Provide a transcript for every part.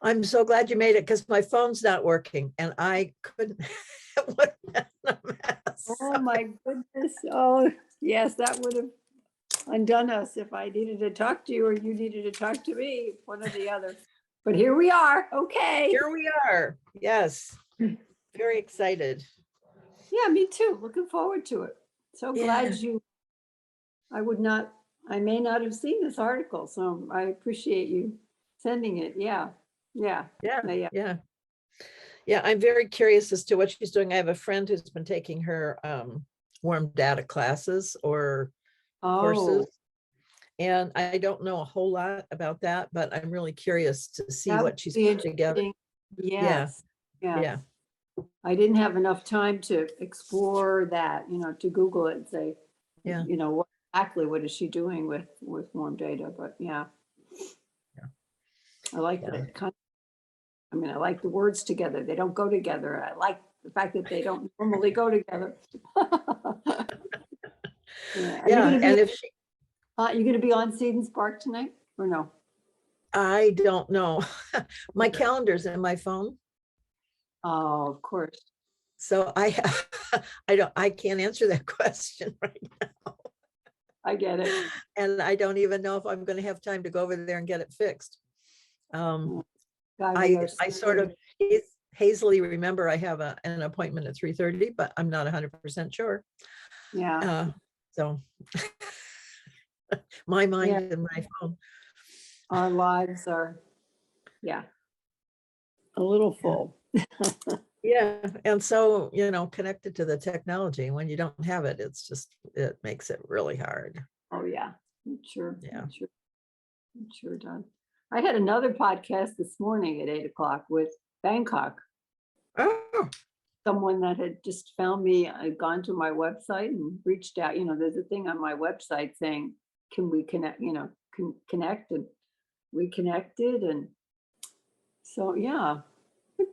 I'm so glad you made it because my phone's not working and I couldn't. It would have been a mess. Oh my goodness. Oh, yes, that would have undone us if I needed to talk to you or you needed to talk to me, one or the other. But here we are. Okay. Here we are. Yes. Very excited. Yeah, me too. Looking forward to it. So glad Yeah. I may not have seen this article, so I appreciate you sending it. Yeah. Yeah. Yeah, I'm very curious as to what she's doing. I have a friend who's been taking her warm data classes or courses. And I don't know a whole lot about that, but I'm really curious to see That what would she's be put together. Yes. Yeah. I didn't have enough time to explore that, to Google it and say, Yeah. what is she doing with warm data? But yeah. I like that. I like the words together. They don't go together. I like the fact that they don't normally go together. And if she, you're going to be on Seedens Park tonight or no? I don't know. My calendar's in my phone. Oh, of course. So I can't answer that question right now. I get it. And I don't even know if I'm going to have time to go over there and get it fixed. I sort of hazily remember I have an appointment at 3:30, but I'm not 100% sure. Yeah. So my mind and my phone. Our lives are, a little full. Yeah. And so, connected to the technology, when you don't have it, it makes it really hard. Oh yeah, sure. Yeah. It sure does. I had another podcast this morning at 8:00 with Bangkok. Oh. Someone that had just found me, I'd gone to my website and reached out. There's a thing on my website saying, can we connect, connect, and we connected. And so, yeah,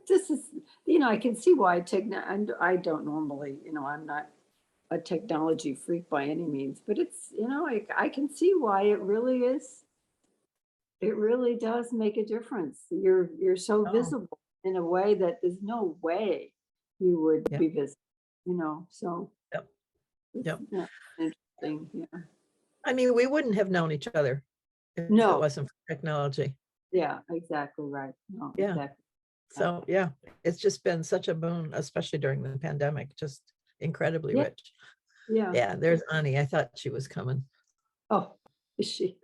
this is, I can see why and I don't normally, I'm not a technology freak by any means, but it's, I can see why it really is. It really does make a difference. You're so visible in a way that there's no way you would be visible, so. Yep. Interesting, yeah. I mean, we wouldn't have known each other if it wasn't for technology. Yeah, exactly right. No, exactly. So yeah, it's just been such a boon, especially during the pandemic, just incredibly rich. Yeah. Yeah, there's Annie. I thought she was coming. Oh, is she?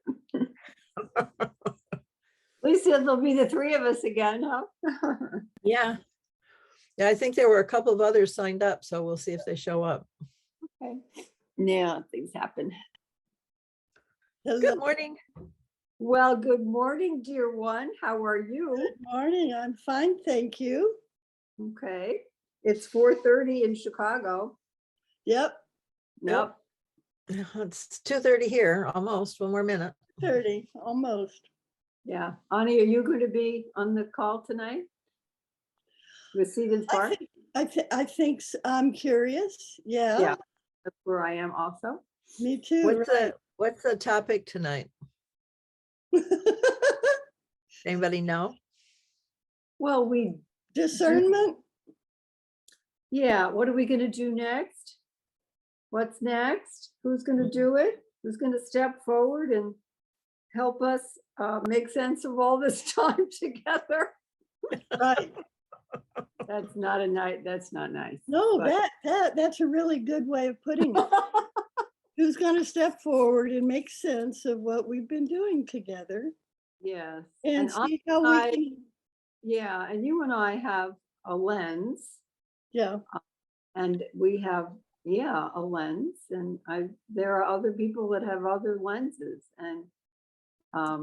At least there'll be the three of us again, huh? Yeah, I think there were a couple of others signed up, so we'll see if they show up. Okay. Yeah, things happen. Good morning. Well, good morning, dear one. How are you? Good morning. I'm fine, thank you. Okay. It's 4:30 in Chicago. Yep. It's 2:30 here, almost 1 more minute. 30, almost. Yeah. Ani, are you going to be on the call tonight with Seedens Park? I think I'm curious. Yeah. Yeah, that's where I am also. Me too. What's the topic tonight? Anybody know? Well, discernment. Yeah. What are we going to do next? What's next? Who's going to do it? Who's going to step forward and help us make sense of all this time together? Right. That's not nice. No, that's a really good way of putting it. Who's going to step forward and make sense of what we've been doing together? Yes. And see how we can. Yeah, and you and I have a lens. Yeah. And we have, a lens, and there are other people that have other lenses, and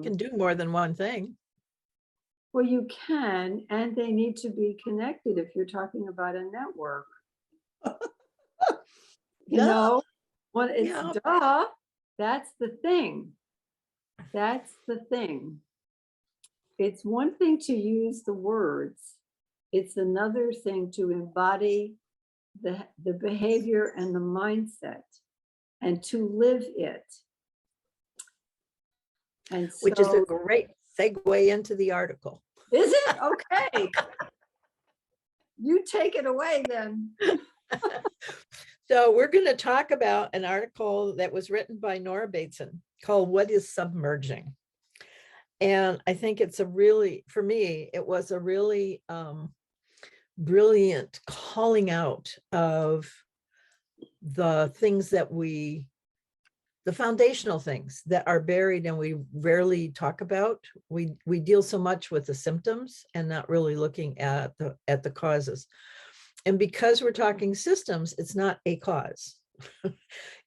you can do more than one thing. Well, you can, and they need to be connected if you're talking about a network. Well, it's duh. That's the thing. It's one thing to use the words. It's another thing to embody the behavior and the mindset and to live it. And so, which is a great segue into the article. Is it? Okay. You take it away then. So we're going to talk about an article that was written by Nora Bateson called What is Submerging? And I think it's a really, for me, it was a really brilliant calling out of the things that the foundational things that are buried and we rarely talk about. We deal so much with the symptoms and not really looking at the causes. And because we're talking systems, it's not a cause.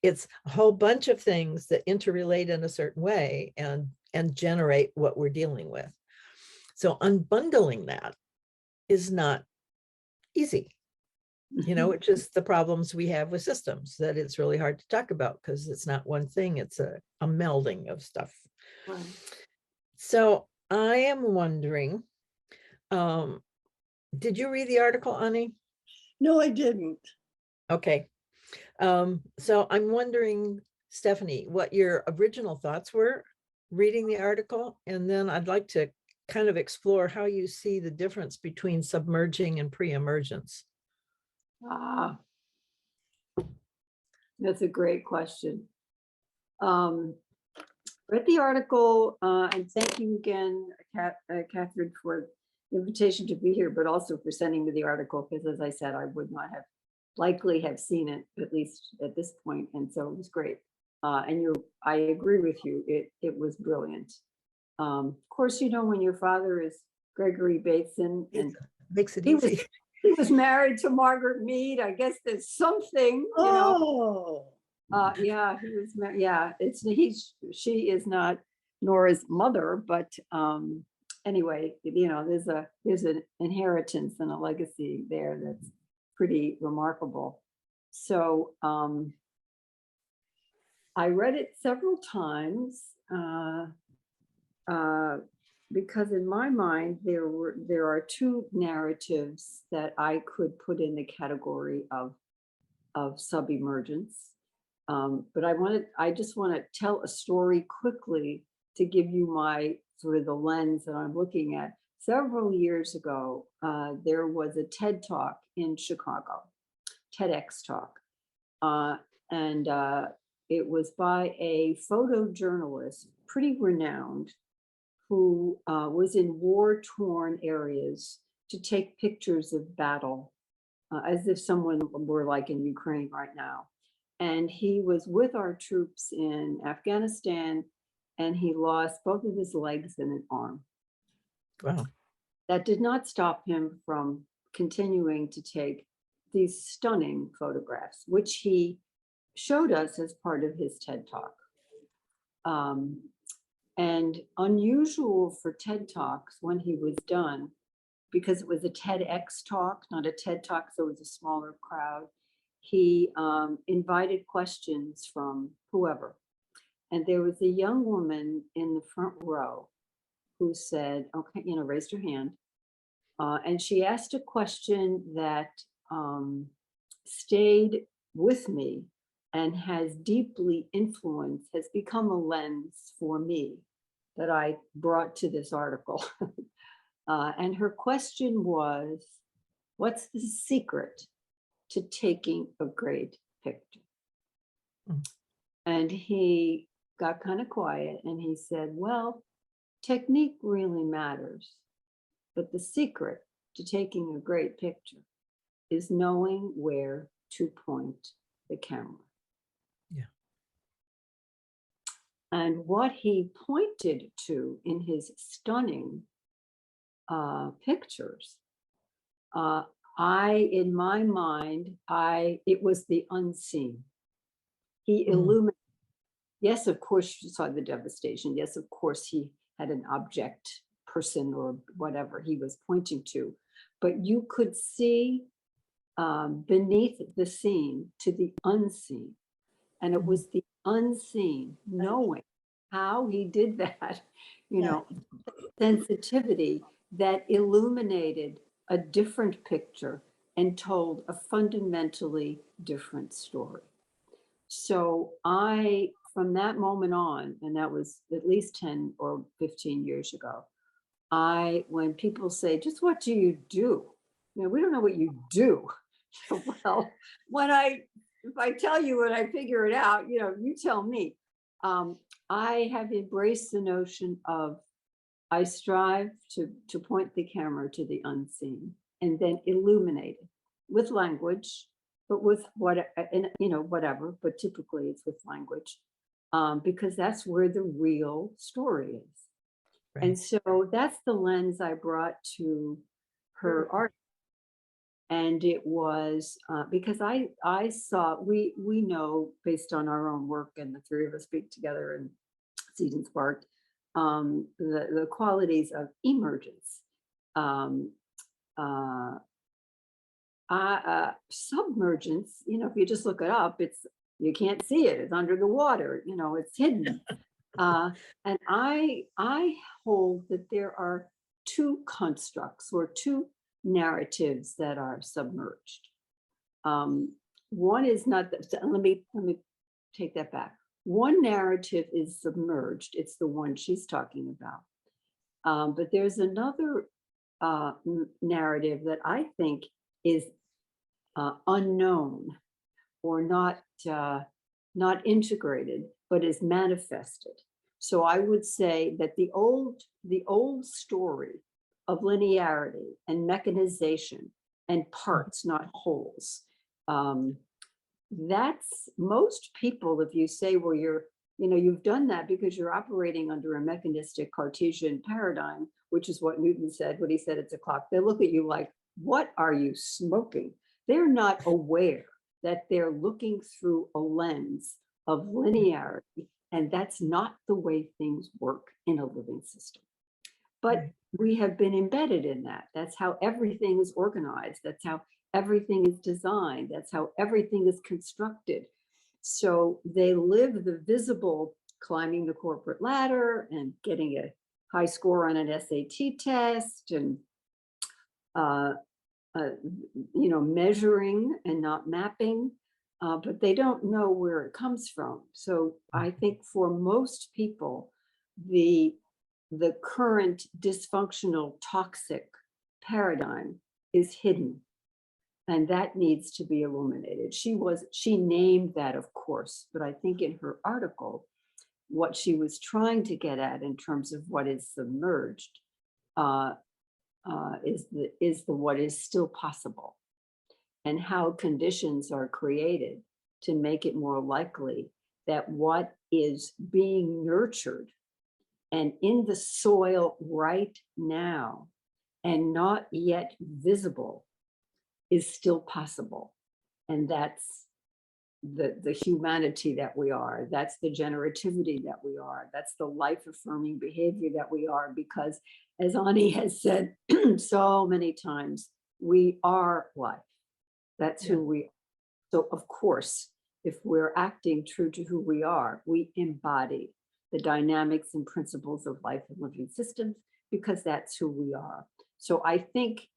It's a whole bunch of things that interrelate in a certain way and generate what we're dealing with. So unbundling that is not easy. Which is the problems we have with systems, that it's really hard to talk about because it's not one thing, it's a melding of stuff. Right. So I am wondering, did you read the article, Ani? No, I didn't. Okay. So I'm wondering, Stephanie, what your original thoughts were reading the article, and then I'd like to kind of explore how you see the difference between submerging and pre-emergence. Ah, that's a great question. Read the article, and thank you again, Kathryn, for the invitation to be here, but also for sending me the article, because as I said, I would not have likely have seen it, at least at this point, and so it was great. And I agree with you, it was brilliant. Of course, when your father is Gregory Bateson, and makes it easy. He was married to Margaret Mead. I guess there's something, yeah, he was married. Yeah, she is not Nora's mother, but anyway, there's an inheritance and a legacy there that's pretty remarkable. So I read it several times because in my mind there are two narratives that I could put in the category of subemergence. But I just want to tell a story quickly to give you my sort of the lens that I'm looking at. Several years ago, there was a TED Talk in Chicago, TEDx Talk, and it was by a photojournalist, pretty renowned, who was in war-torn areas to take pictures of battle, as if someone were like in Ukraine right now. And he was with our troops in Afghanistan, and he lost both of his legs and an arm. Wow. That did not stop him from continuing to take these stunning photographs, which he showed us as part of his TED Talk. And unusual for TED Talks when he was done, because it was a TEDx talk, not a TED Talk, so it was a smaller crowd. He invited questions from whoever. And there was a young woman in the front row who said, okay, raised her hand. And she asked a question that stayed with me and has deeply influenced, has become a lens for me that I brought to this article. And her question was, what's the secret to taking a great picture? Mm. And he got kind of quiet and he said, well, technique really matters, but the secret to taking a great picture is knowing where to point the camera. Yeah. And what he pointed to in his stunning pictures, in my mind, it was the unseen. He illuminated. Yes, of course, you saw the devastation. Yes, of course, he had an object, person, or whatever he was pointing to, but you could see beneath the scene to the unseen. And it was the unseen, knowing how he did that, sensitivity that illuminated a different picture and told a fundamentally different story. So from that moment on, and that was at least 10 or 15 years ago, when people say, just what do you do? You know, we don't know what you do. Well, if I tell you and I figure it out, you know, you tell me. I have embraced the notion of I strive to point the camera to the unseen and then illuminate it with language, but with what, and you know, whatever, but typically it's with language, because that's where the real story is. Right. And so that's the lens I brought to her art. And it was because I saw, we know based on our own work, and the three of us speak together and Seed and Spark, the qualities of emergence. Submergence, you know, if you just look it up, you can't see it, it's under the water, you know, it's hidden. And I hold that there are two constructs or two narratives that are submerged. One is not that, let me take that back. One narrative is submerged, it's the one she's talking about. But there's another narrative that I think is unknown or not integrated, but is manifested. So I would say that the old story of linearity and mechanization and parts, not wholes. That's most people, if you say, well, you've done that because you're operating under a mechanistic Cartesian paradigm, which is what Newton said when he said it's a clock. They look at you like, what are you smoking? They're not aware that they're looking through a lens of linearity, and that's not the way things work in a living system. But we have been embedded in that. That's how everything is organized. That's how everything is designed. That's how everything is constructed. So they live the visible, climbing the corporate ladder and getting a high score on an SAT test and measuring and not mapping, but they don't know where it comes from. So I think for most people, the current dysfunctional, toxic paradigm is hidden, and that needs to be illuminated. She named that, of course, but I think in her article, what she was trying to get at in terms of what is submerged is the what is still possible, and how conditions are created to make it more likely that what is being nurtured and in the soil right now and not yet visible is still possible. And that's the humanity that we are. That's the generativity that we are. That's the life-affirming behavior that we are, because as Ani has said so many times, we are life. That's who we are. So of course, if we're acting true to who we are, we embody the dynamics and principles of life and living systems, because that's who we are. So I think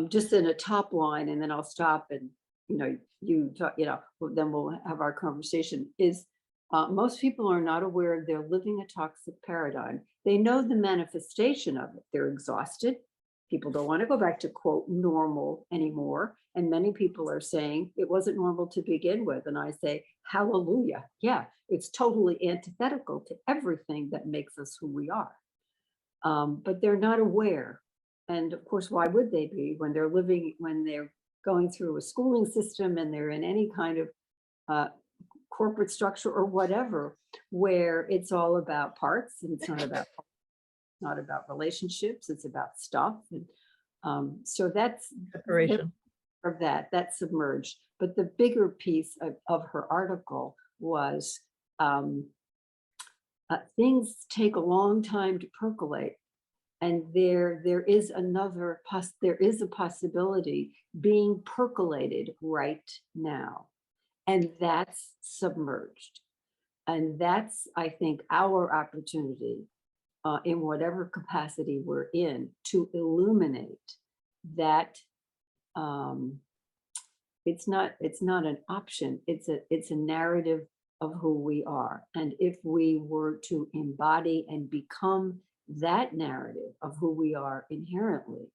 just in a top line, and then I'll stop and you talk, then we'll have our conversation, is most people are not aware they're living a toxic paradigm. They know the manifestation of it. They're exhausted. People don't want to go back to, quote, normal anymore. And many people are saying it wasn't normal to begin with. And I say, hallelujah. Yeah, it's totally antithetical to everything that makes us who we are. But they're not aware. And of course, why would they be when they're going through a schooling system and they're in any kind of corporate structure or whatever, where it's all about parts and it's not about relationships, it's about stuff. And so that's Separation. of that's submerged. But the bigger piece of her article was things take a long time to percolate. And there is a possibility being percolated right now. And that's submerged. And that's, I think, our opportunity in whatever capacity we're in to illuminate that. It's not an option. It's a narrative of who we are. And if we were to embody and become that narrative of who we are inherently,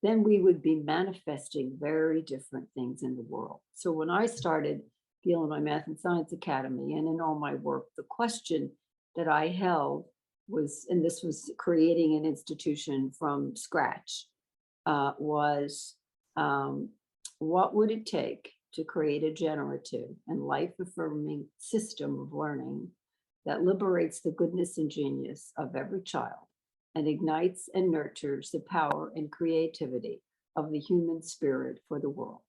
then we would be manifesting very different things in the world. So when I started Gil in my Math and Science Academy and in all my work, the question that I held was, and this was creating an institution from scratch, was what would it take to create a generative and life-affirming system of learning that liberates the goodness and genius of every child and ignites and nurtures the power and creativity of the human spirit for the world?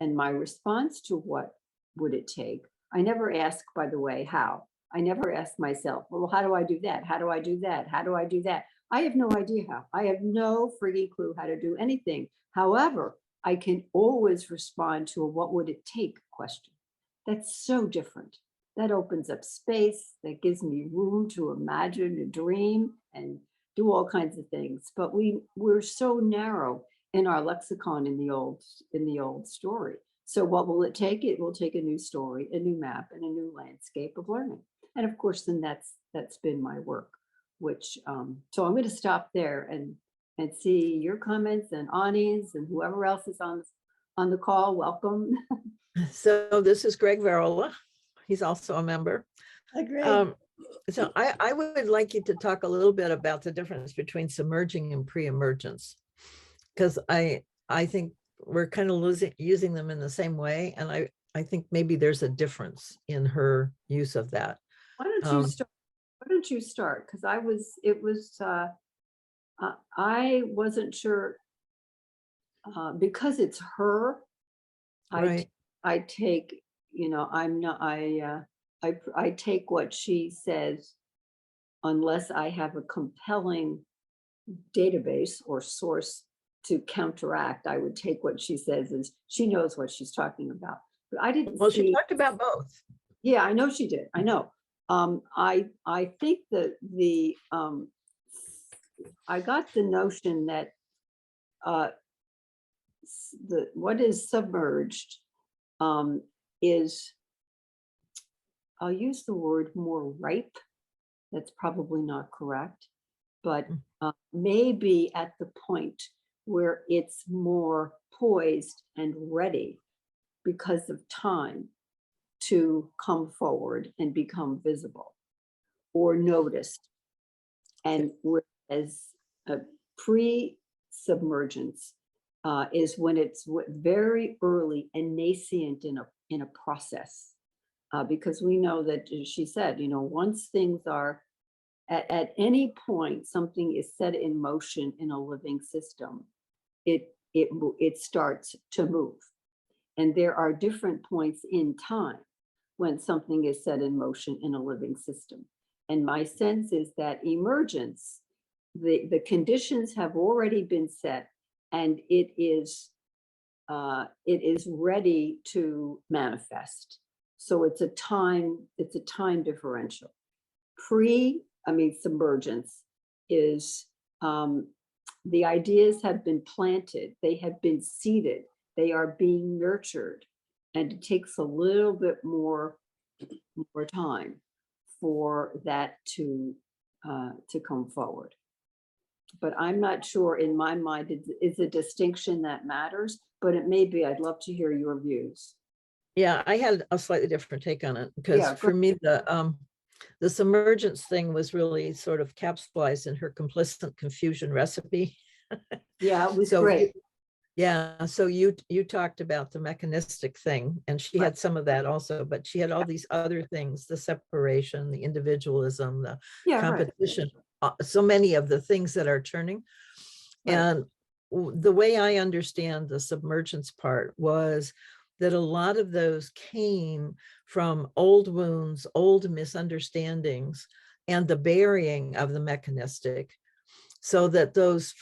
And my response to what would it take, I never ask, by the way, how. I never ask myself, well, how do I do that? How do I do that? How do I do that? I have no idea how. I have no freaking clue how to do anything. However, I can always respond to a what would it take question. That's so different. That opens up space, that gives me room to imagine and dream and do all kinds of things. But we're so narrow in our lexicon in the old story. So what will it take? It will take a new story, a new map, and a new landscape of learning. And of course, then that's been my work, which so I'm going to stop there and see your comments and Ani's and whoever else is on the call. Welcome. So this is Greg Varela. He's also a member. Great. So I would like you to talk a little bit about the difference between submerging and pre-emergence, because I think we're kind of using them in the same way. And I think maybe there's a difference in her use of that. Why don't you start? Why don't you start? Because I wasn't sure because it's her. Right. I take, I take what she says unless I have a compelling database or source to counteract. I would take what she says as she knows what she's talking about. But I didn't. Well, she talked about both. Yeah, I know she did. I know. I think that I got the notion that what is submerged is, I'll use the word more ripe. That's probably not correct, but maybe at the point where it's more poised and ready because of time to come forward and become visible or noticed. And whereas a pre-submergence is when it's very early and nascent in a process. Because we know that, as she said, once things are at any point, something is set in motion in a living system, it starts to move. And there are different points in time when something is set in motion in a living system. And my sense is that emergence, the conditions have already been set, and it is ready to manifest. So it's a time differential. Submergence is the ideas have been planted, they have been seeded, they are being nurtured, and it takes a little bit more time for that to come forward. But I'm not sure, in my mind, it's a distinction that matters, but it may be. I'd love to hear your views. Yeah, I had a slightly different take on it, because for me, the submergence thing was really sort of capsulized in her complicit confusion recipe. Yeah, it was great. Yeah, so you talked about the mechanistic thing, and she had some of that also, but she had all these other things: the separation, the individualism, the competition, so many of the things that are turning. Right. And the way I understand the submergence part was that a lot of those came from old wounds, old misunderstandings, and the burying of the mechanistic, so that those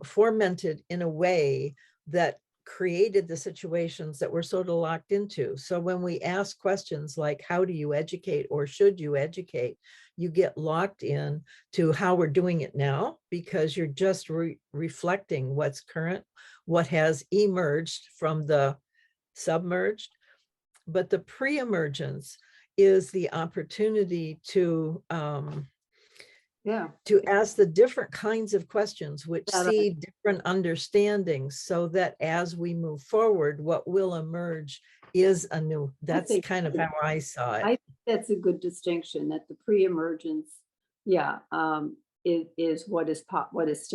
fermented in a way that created the situations that we're sort of locked into. So when we ask questions like, how do you educate, or should you educate, you get locked in to how we're doing it now, because you're just reflecting what's current, what has emerged from the submerged. But the pre-emergence is the opportunity to Yeah. to ask the different kinds of questions which Yeah, see different understandings, so that as we move forward, what will emerge is a new, that's think kind of how I saw it. I think that's a good distinction, that the pre-emergence, yeah, is what is what is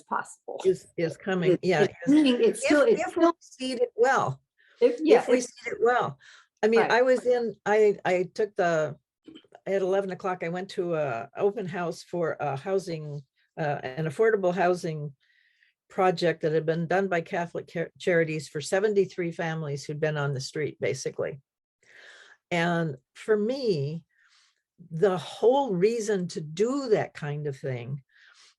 possible. Is coming, yeah. It's still, If we seed it well, yeah, if we seed it well. I mean, right. I took at 11 o'clock, I went to a open house for a housing, an affordable housing project that had been done by Catholic Charities for 73 families who'd been on the street, basically. And for me, the whole reason to do that kind of thing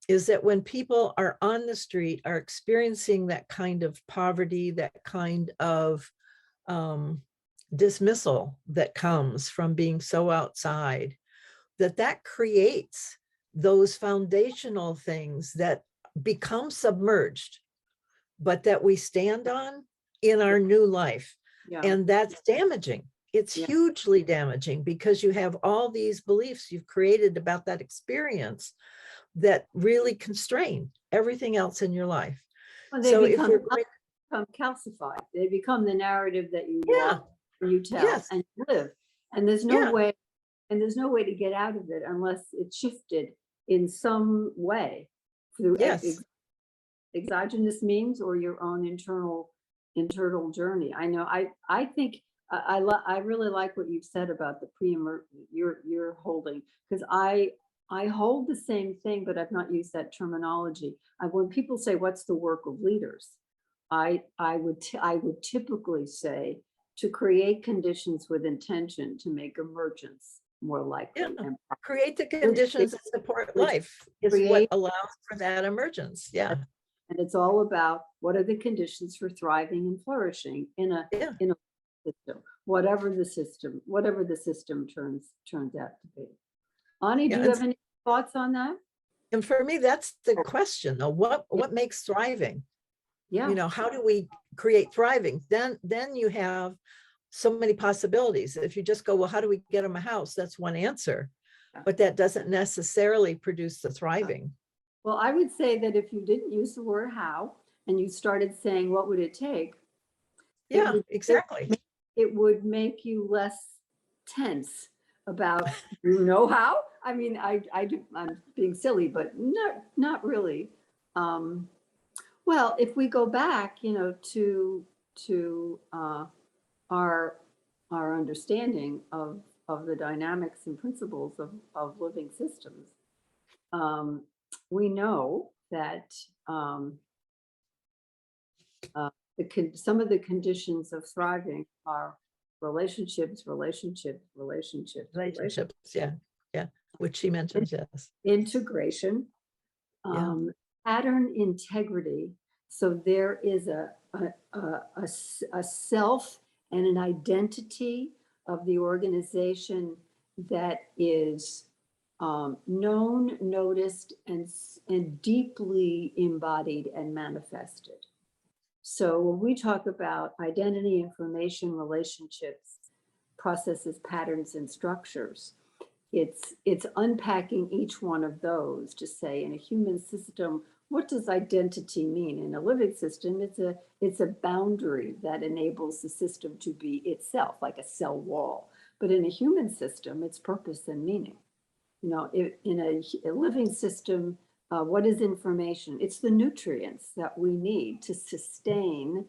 is that when people are on the street, are experiencing that kind of poverty, that kind of dismissal that comes from being so outside, that creates those foundational things that become submerged, but that we stand on in our new life. Yeah. And that's damaging. It's hugely damaging, because you have all these beliefs you've created about that experience that really constrain everything else in your life. Well, they So become, if we're going, calcified. They become the narrative that you yeah, walk, you tell, yes, and live. And there's no yeah, way, to get out of it unless it's shifted in some way through yes, exogenous means or your own internal journey. I know. I think I really like what you've said about the pre-emergent you're holding, because I hold the same thing, but I've not used that terminology. When people say, "What's the work of leaders?" I would typically say to create conditions with intention to make emergence more likely. yeah. And Create the conditions that support life is what create, allows for that emergence. Yeah, and it's all about what are the conditions for thriving and flourishing in a yeah. system, whatever the system turns out to be. Ani, do Yeah, you have any thoughts on that? and for me, that's the question, though. What makes thriving? Yeah. You know, how do we create thriving? Then you have so many possibilities. If you just go, well, how do we get them a house? That's one answer, but that doesn't necessarily produce the thriving. Well, I would say that if you didn't use the word how and you started saying, what would it take? Yeah, exactly. It would make you less tense about, you know how? I mean, I'm being silly, but not really. Well, if we go back, to our understanding of the dynamics and principles of living systems, we know that some of the conditions of thriving are relationships. Yeah, which she mentions. Yes, Integration, pattern integrity. So there is a self and an identity of the organization that is known, noticed, and deeply embodied and manifested. So when we talk about identity, information, relationships, processes, patterns, and structures, it's unpacking each one of those to say, in a human system, what does identity mean? In a living system, it's a boundary that enables the system to be itself, like a cell wall. But in a human system, it's purpose and meaning. In a living system, what is information? It's the nutrients that we need to sustain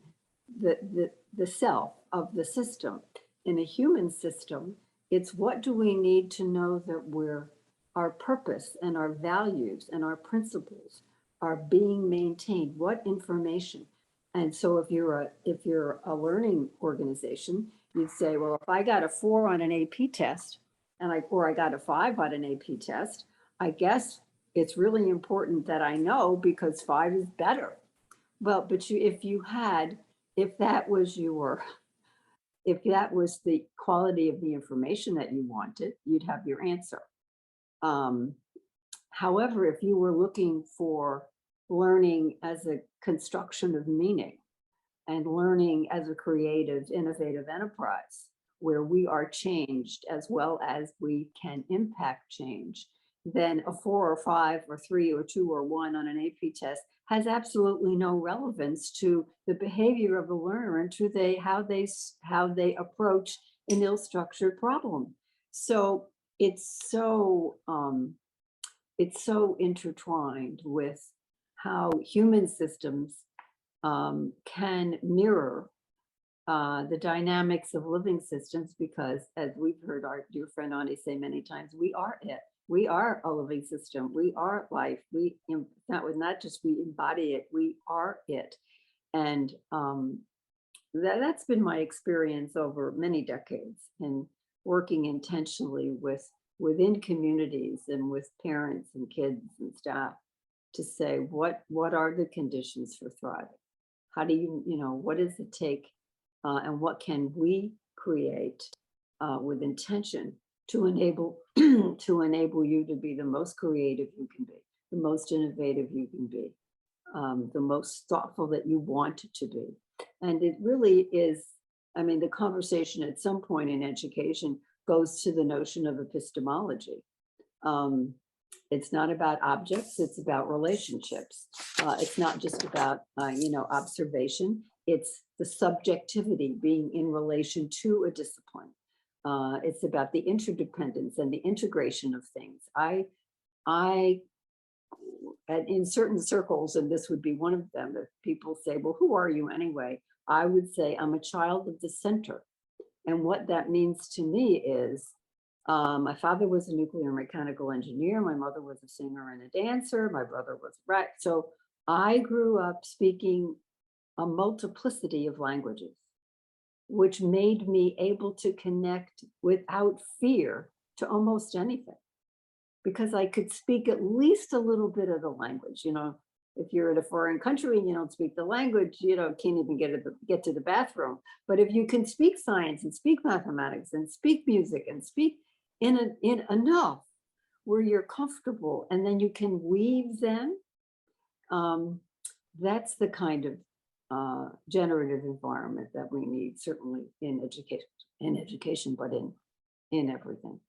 the self of the system. In a human system, it's what do we need to know that our purpose and our values and our principles are being maintained. What information? And so if you're a learning organization, you'd say, well, if I got a 4 on an AP test or I got a 5 on an AP test, I guess it's really important that I know, because 5 is better. Well, but if that was the quality of the information that you wanted, you'd have your answer. However, if you were looking for learning as a construction of meaning and learning as a creative, innovative enterprise, where we are changed as well as we can impact change, then a 4 or 5 or 3 or 2 or 1 on an AP test has absolutely no relevance to the behavior of the learner and to how they approach an ill-structured problem. So it's so intertwined with how human systems can mirror the dynamics of living systems, because as we've heard our dear friend Ani say many times, we are it. We are a living system. We are life. Not just we embody it, we are it. And that's been my experience over many decades in working intentionally within communities and with parents and kids and staff to say, what are the conditions for thriving? How do what does it take? And what can we create with intention to enable you to be the most creative you can be, the most innovative you can be, the most thoughtful that you want to be. And it really is, I mean, the conversation at some point in education goes to the notion of epistemology. It's not about objects, it's about relationships. It's not just about, observation. It's the subjectivity being in relation to a discipline. It's about the interdependence and the integration of things. In certain circles, and this would be one of them, if people say, well, who are you anyway? I would say I'm a child of the center. And what that means to me is, my father was a nuclear mechanical engineer. My mother was a singer and a dancer. My brother was right. So I grew up speaking a multiplicity of languages, which made me able to connect without fear to almost anything, because I could speak at least a little bit of the language. If you're in a foreign country and you don't speak the language, can't even get to the bathroom. But if you can speak science and speak mathematics and speak music and speak in enough where you're comfortable, and then you can weave them, that's the kind of generative environment that we need, certainly in education, but in everything.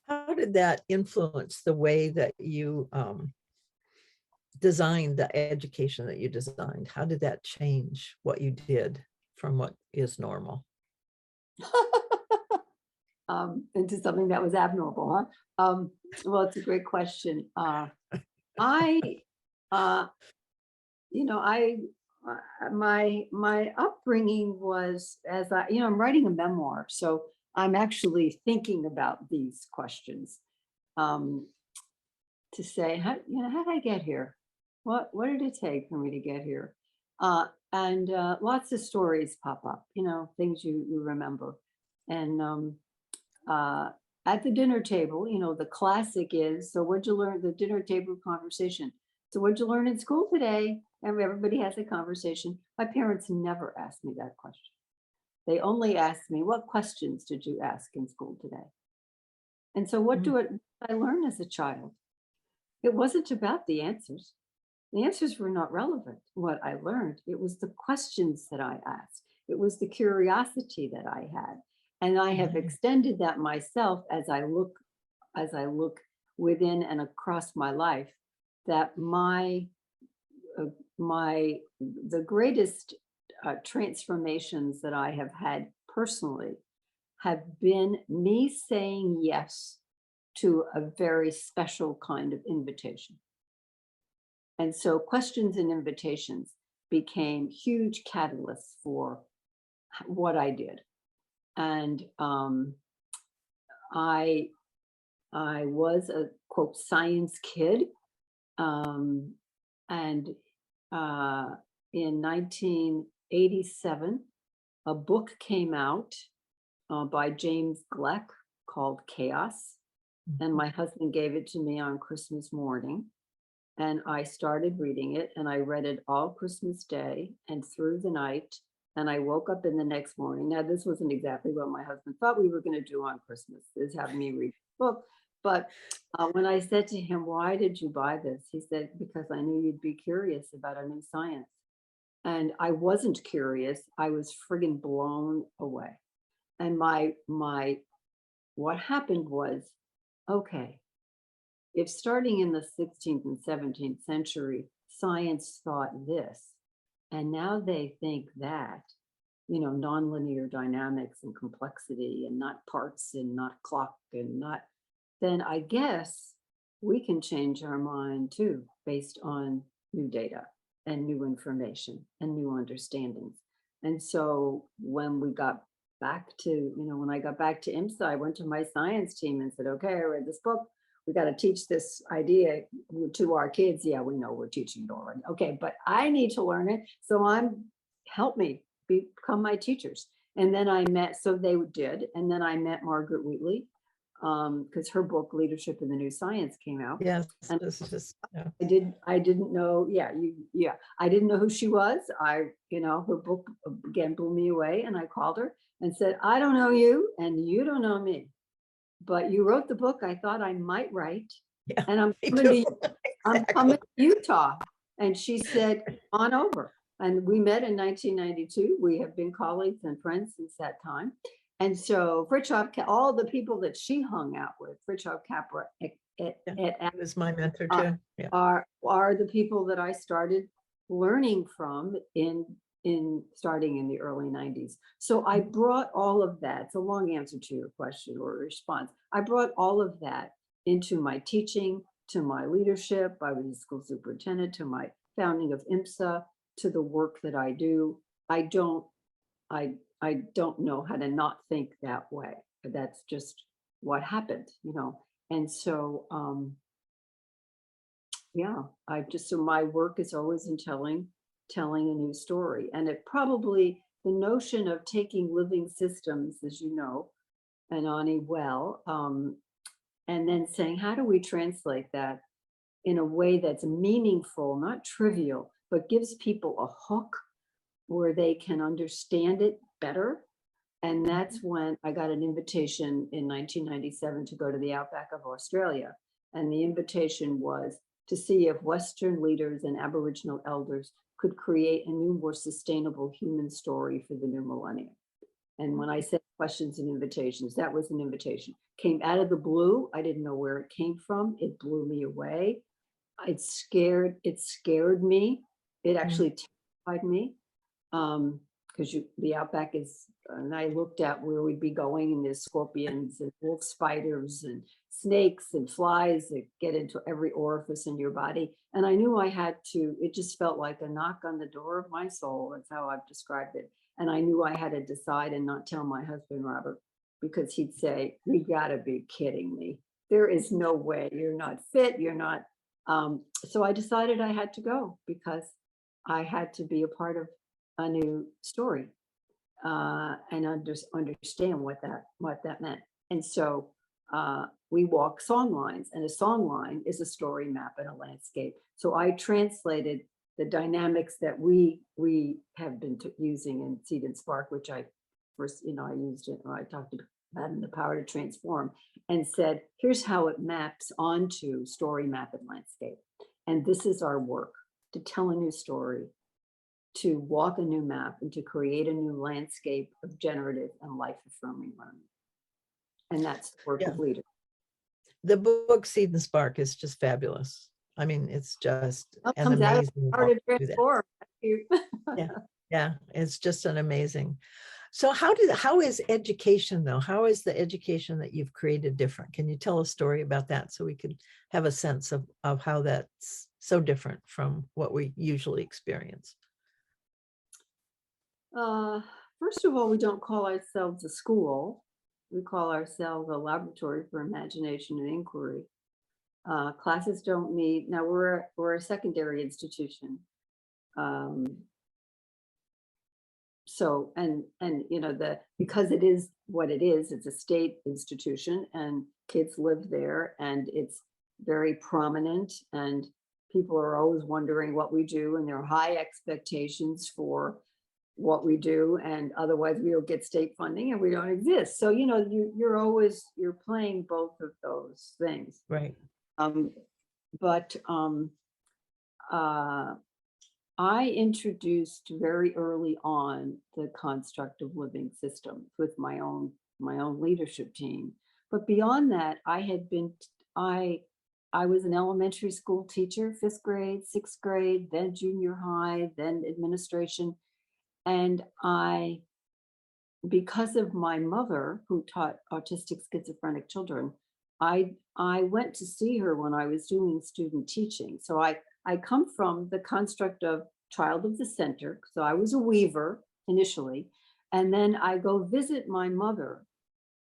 How did that influence the way that you designed the education that you designed? How did that change what you did from what is normal? Into something that was abnormal, huh? Well, it's a great question. My upbringing was, as I'm writing a memoir, so I'm actually thinking about these questions to say, how did I get here? What did it take for me to get here? And lots of stories pop up, things you remember. And at the dinner table, the classic is, so what'd you learn? The dinner table conversation. So what'd you learn in school today? And everybody has a conversation. My parents never asked me that question. They only asked me, what questions did you ask in school today? And so what did I learn as a child? It wasn't about the answers. The answers were not relevant. What I learned, it was the questions that I asked. It was the curiosity that I had. And I have extended that myself as I look within and across my life, that the greatest transformations that I have had personally have been me saying yes to a very special kind of invitation. And so questions and invitations became huge catalysts for what I did. And I was a quote science kid, and in 1987, a book came out by James Gleick called Chaos, and my husband gave it to me on Christmas morning, and I started reading it, and I read it all Christmas Day and through the night. And I woke up in the next morning. Now, this wasn't exactly what my husband thought we were going to do on Christmas, is have me read the book. But when I said to him, why did you buy this? He said, because I knew you'd be curious about a new science. And I wasn't curious. I was friggin' blown away. And what happened was, okay, if starting in the 16th and 17th century, science thought this, and now they think that, nonlinear dynamics and complexity and not parts and not clock and not, then I guess we can change our mind too, based on new data and new information and new understandings. And so when we got back to, when I got back to IMSA, I went to my science team and said, okay, I read this book. We got to teach this idea to our kids. Yeah, we know we're teaching it already. Okay, but I need to learn it. So help me become my teachers. And then so they did. And then I met Margaret Wheatley, because her book, Leadership in the New Science, came out. Yes, and this is just, yeah. I didn't know, I didn't know who she was. Her book again blew me away, and I called her and said, I don't know you and you don't know me, but you wrote the book I thought I might write. Yeah, And I'm me coming too. I'm coming to Utah. And she said, on over. And we met in 1992. We have been colleagues and friends since that time. And so all the people that she hung out with, Fritjof Capra He was my mentor too. Yeah. are the people that I started learning from starting in the early 90s. So I brought all of that. It's a long answer to your question or response. I brought all of that into my teaching, to my leadership. I was a school superintendent, to my founding of IMSA, to the work that I do. I don't know how to not think that way. That's just what happened, And so, so my work is always in telling a new story. And it probably, the notion of taking living systems, as you know, and Ani and then saying, how do we translate that in a way that's meaningful, not trivial, but gives people a hook where they can understand it better. And that's when I got an invitation in 1997 to go to the outback of Australia. And the invitation was to see if Western leaders and Aboriginal elders could create a new, more sustainable human story for the new millennium. And when I said questions and invitations, that was an invitation. Came out of the blue. I didn't know where it came from. It blew me away. It scared me. It actually terrified me. Because the outback is, and I looked at where we'd be going, and there's scorpions and wolf spiders and snakes and flies that get into every orifice in your body. And I knew I had to, it just felt like a knock on the door of my soul. That's how I've described it. And I knew I had to decide and not tell my husband, Robert, because he'd say, you gotta be kidding me. There is no way, you're not fit, you're not. So I decided I had to go because I had to be a part of a new story and understand what that meant. And so we walk song lines, and a song line is a story map and a landscape. So I translated the dynamics that we have been using in Seed and Spark, which I first, I used it, or I talked about in The Power to Transform, and said, here's how it maps onto story map and landscape. And this is our work, to tell a new story, to walk a new map, and to create a new landscape of generative and life-affirming learning. And that's the work of leaders. The book Seed and Spark is just fabulous. I mean, it's just an amazing book. Transform. Yeah, it's just an amazing. So how is education though? How is the education that you've created different? Can you tell a story about that so we can have a sense of how that's so different from what we usually experience? First of all, we don't call ourselves a school. We call ourselves a laboratory for imagination and inquiry. Classes don't meet. Now we're a secondary institution. So, and because it is what it is, it's a state institution and kids live there and it's very prominent and people are always wondering what we do, and there are high expectations for what we do, and otherwise we don't get state funding and we don't exist. So, you're playing both of those things. Right. I introduced very early on the construct of living systems with my own leadership team. But beyond that, I I was an elementary school teacher, 5th grade, 6th grade, then junior high, then administration. And because of my mother, who taught autistic schizophrenic children, I went to see her when I was doing student teaching. So I come from the construct of child of the center. So I was a weaver initially, and then I go visit my mother.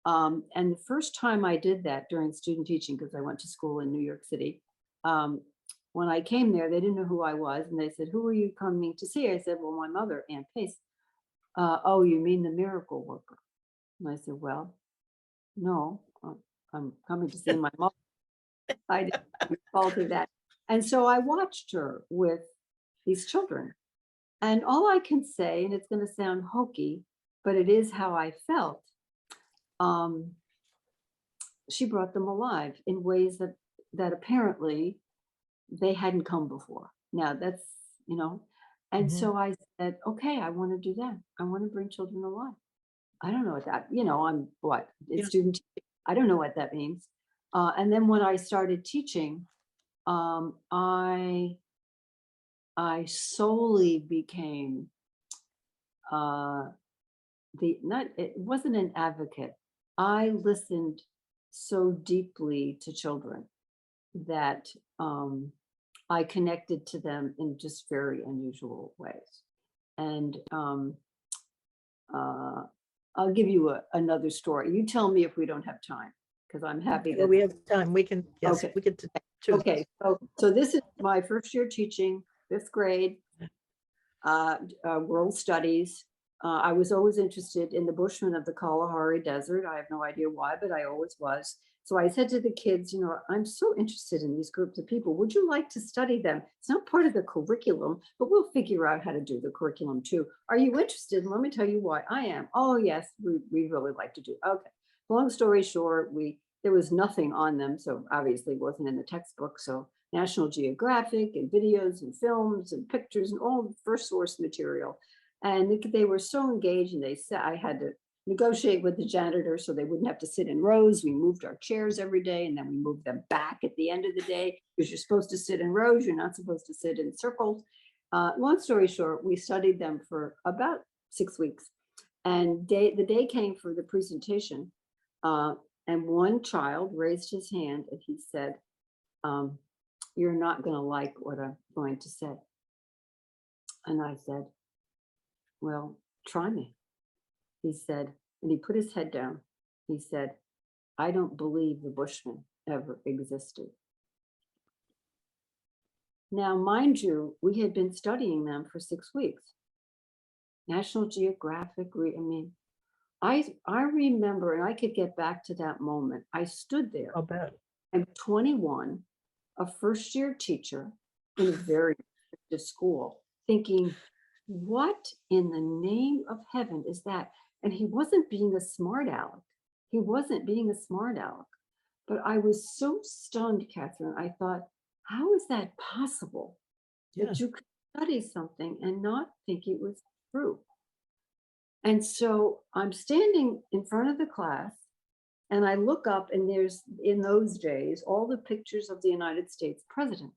And the first time I did that during student teaching, because I went to school in New York City, when I came there, they didn't know who I was. And they said, "Who are you coming to see?" I said, "Well, my mother, Aunt Pace." "Oh, you mean the miracle worker?" And I said, "Well, no, I'm coming to see my mom." I didn't recall to that. And so I watched her with these children. And all I can say, and it's going to sound hokey, but it is how I felt. She brought them alive in ways that apparently they hadn't come before. Now that's, and Mhm. so I said, okay, I want to do that. I want to bring children alive. I don't know what that, I'm what? It's Yeah. student teaching. I don't know what that means. And then when I started teaching, I solely became it wasn't an advocate. I listened so deeply to children that I connected to them in just very unusual ways. And I'll give you another story. You tell me if we don't have time, because I'm happy Well, that. we have time. We can, yes, Okay. we get to choose. Okay, so this is my first year teaching, 5th grade, world studies. I was always interested in the Bushmen of the Kalahari Desert. I have no idea why, but I always was. So I said to the kids, I'm so interested in these groups of people. Would you like to study them? It's not part of the curriculum, but we'll figure out how to do the curriculum too. Are you interested? And let me tell you why. I am. Oh, yes, we really like to do. Okay. Long story short, there was nothing on them. So obviously it wasn't in the textbook. So National Geographic and videos and films and pictures and all the first source material. And they were so engaged, and they said I had to negotiate with the janitor so they wouldn't have to sit in rows. We moved our chairs every day, and then we moved them back at the end of the day, because you're supposed to sit in rows. You're not supposed to sit in circles. Long story short, we studied them for about 6 weeks. And the day came for the presentation. And one child raised his hand and he said, "You're not going to like what I'm going to say." And I said, "Well, try me." He said, and he put his head down. He said, "I don't believe the Bushmen ever existed." Now, mind you, we had been studying them for 6 weeks. National Geographic, I remember, and I could get back to that moment. I stood there. I'll bet. I'm 21, a first year teacher in a very restrictive school, thinking, what in the name of heaven is that? And he wasn't being a smart aleck. He wasn't being a smart aleck. But I was so stunned, Kathryn. I thought, how is that possible? Yeah. That you could study something and not think it was true? And so I'm standing in front of the class, and I look up, and there's, in those days, all the pictures of the United States president.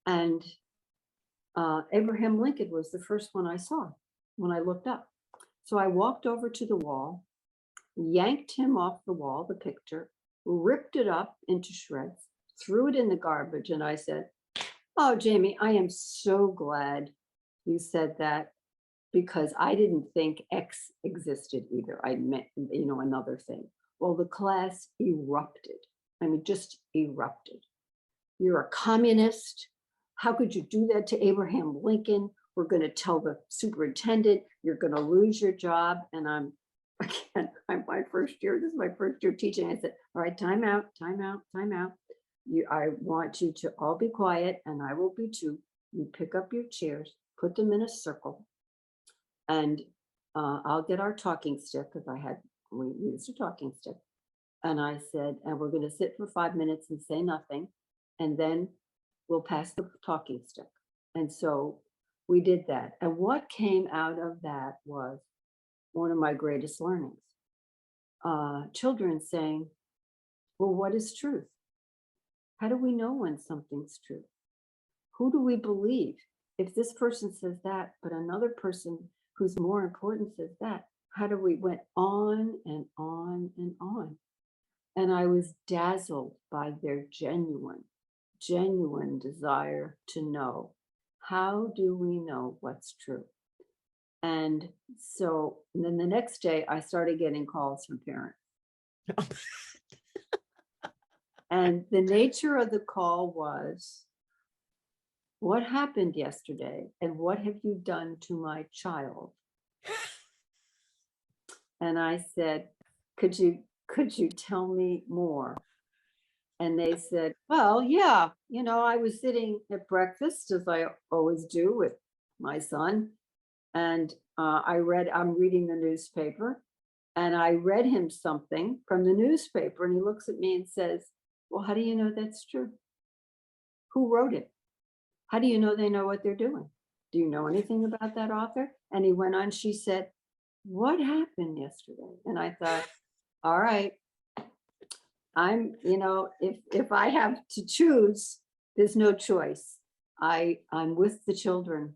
And Abraham Lincoln was the first one I saw when I looked up. So I walked over to the wall, yanked him off the wall, the picture, ripped it up into shreds, threw it in the garbage, and I said, "Oh, Jamie, I am so glad you said that, because I didn't think X existed either. I meant, another thing." Well, the class erupted. Just erupted. "You're a communist. How could you do that to Abraham Lincoln? We're going to tell the superintendent you're going to lose your job." And I'm my first year. This is my first year teaching. I said, "All right, time out, time out, time out. I want you to all be quiet, and I will be too. You pick up your chairs, put them in a circle, and I'll get our talking stick," because we used a talking stick. And I said, "And we're going to sit for 5 minutes and say nothing, and then we'll pass the talking stick." And so we did that. And what came out of that was one of my greatest learnings. Children saying, "Well, what is truth?" How do we know when something's true? Who do we believe? If this person says that, but another person who's more important says that, how do we went on and on and on? And I was dazzled by their genuine desire to know. How do we know what's true? And then the next day I started getting calls from parents. And the nature of the call was, what happened yesterday and what have you done to my child? And I said, could you tell me more? And they said, well, yeah, I was sitting at breakfast as I always do with my son. And I'm reading the newspaper, and I read him something from the newspaper, and he looks at me and says, well, how do you know that's true? Who wrote it? How do you know they know what they're doing? Do you know anything about that author? And he went on, she said, what happened yesterday? And I thought, all right, I'm, if I have to choose, there's no choice. I'm with the children.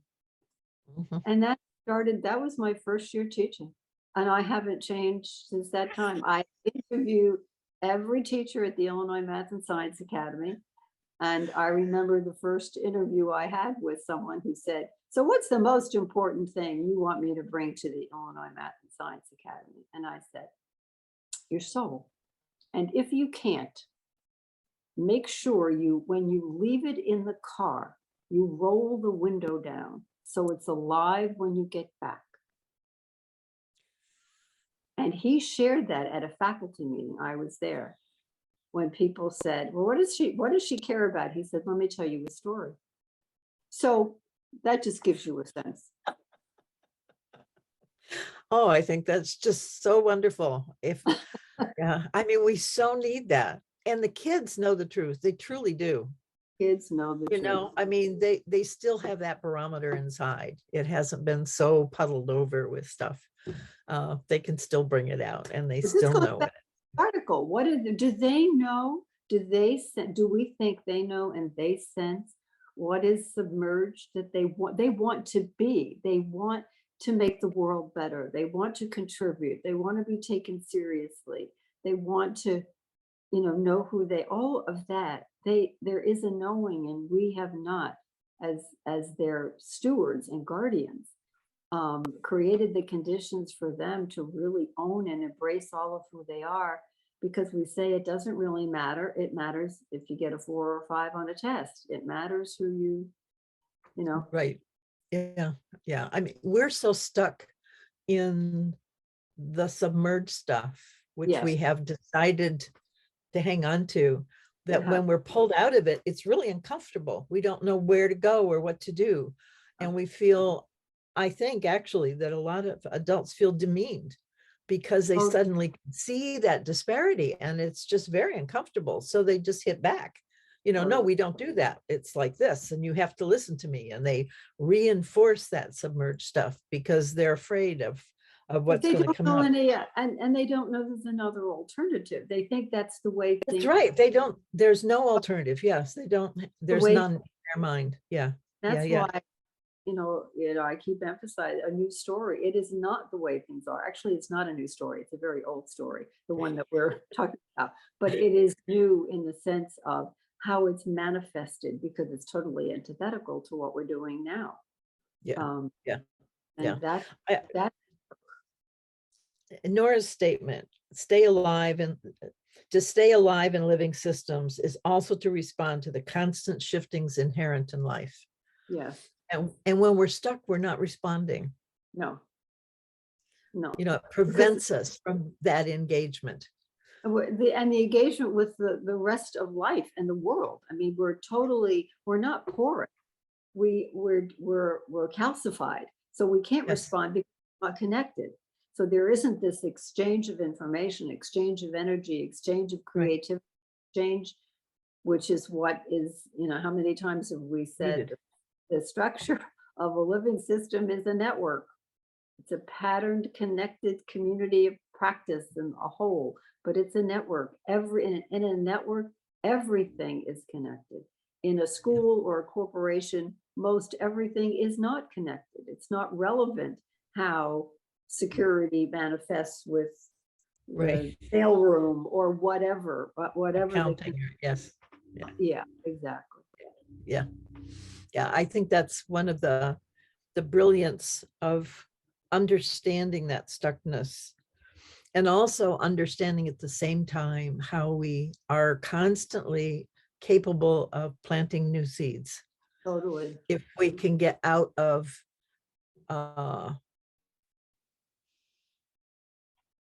Mhm. And that was my first year teaching. And I haven't changed since that time. I interview every teacher at the Illinois Math and Science Academy. And I remember the first interview I had with someone who said, so what's the most important thing you want me to bring to the Illinois Math and Science Academy? And I said, your soul. And if you can't, make sure when you leave it in the car, you roll the window down so it's alive when you get back. And he shared that at a faculty meeting. I was there when people said, well, what does she care about? He said, let me tell you a story. So that just gives you a sense. Oh, I think that's just so wonderful. Yeah, I mean, we so need that. And the kids know the truth. They truly do. Kids know the truth. I mean, they still have that barometer inside. It hasn't been so puddled over with stuff. They can still bring it out, and they still know it. Article. Do they know? Do we think they know and they sense what is submerged that they want to be? They want to make the world better. They want to contribute. They want to be taken seriously. They want to, know who all of that. There is a knowing, and we have not, as their stewards and guardians, created the conditions for them to really own and embrace all of who they are, because we say it doesn't really matter. It matters if you get a 4 or 5 on a test. It matters who you know. Right. Yeah. Yeah. I mean, we're so stuck in the submerged stuff, which Yes. we have decided to hang on to, that when we're pulled out of it, it's really uncomfortable. We don't know where to go or what to do. And we feel, I think actually, that a lot of adults feel demeaned because they suddenly see that disparity, and it's just very uncomfortable. So they just hit back. No, we don't do that. It's like this, and you have to listen to me. And they reinforce that submerged stuff because they're afraid of what's going to come out. And they don't know there's another alternative. They think that's the way That's right. They don't, there's no alternative. Yes, they don't, there's none in their mind. Yeah. That's why, I keep emphasizing a new story. It is not the way things are. Actually, it's not a new story. It's a very old story, the one that we're talking about. But it is new in the sense of how it's manifested, because it's totally antithetical to what we're doing now. Yeah. And that Nora's statement, to stay alive in living systems is also to respond to the constant shiftings inherent in life. Yes. And when we're stuck, we're not responding. No. It prevents us from that engagement. And the engagement with the rest of life and the world. I mean, we're not porous. We're calcified. So we can't respond because we're not connected. So there isn't this exchange of information, exchange of energy, exchange of creativity, exchange, which is what is, how many times have we said the structure of a living system is a network. It's a patterned, connected community of practice and a whole, but it's a network. In a network, everything is connected. In a school or a corporation, most everything is not connected. It's not relevant how security manifests with Right. the mailroom or whatever, but whatever Accounting, yes. Yeah. yeah, exactly. Yeah. Yeah. I think that's one of the brilliance of understanding that stuckness, and also understanding at the same time how we are constantly capable of planting new seeds. Totally. If we can get out of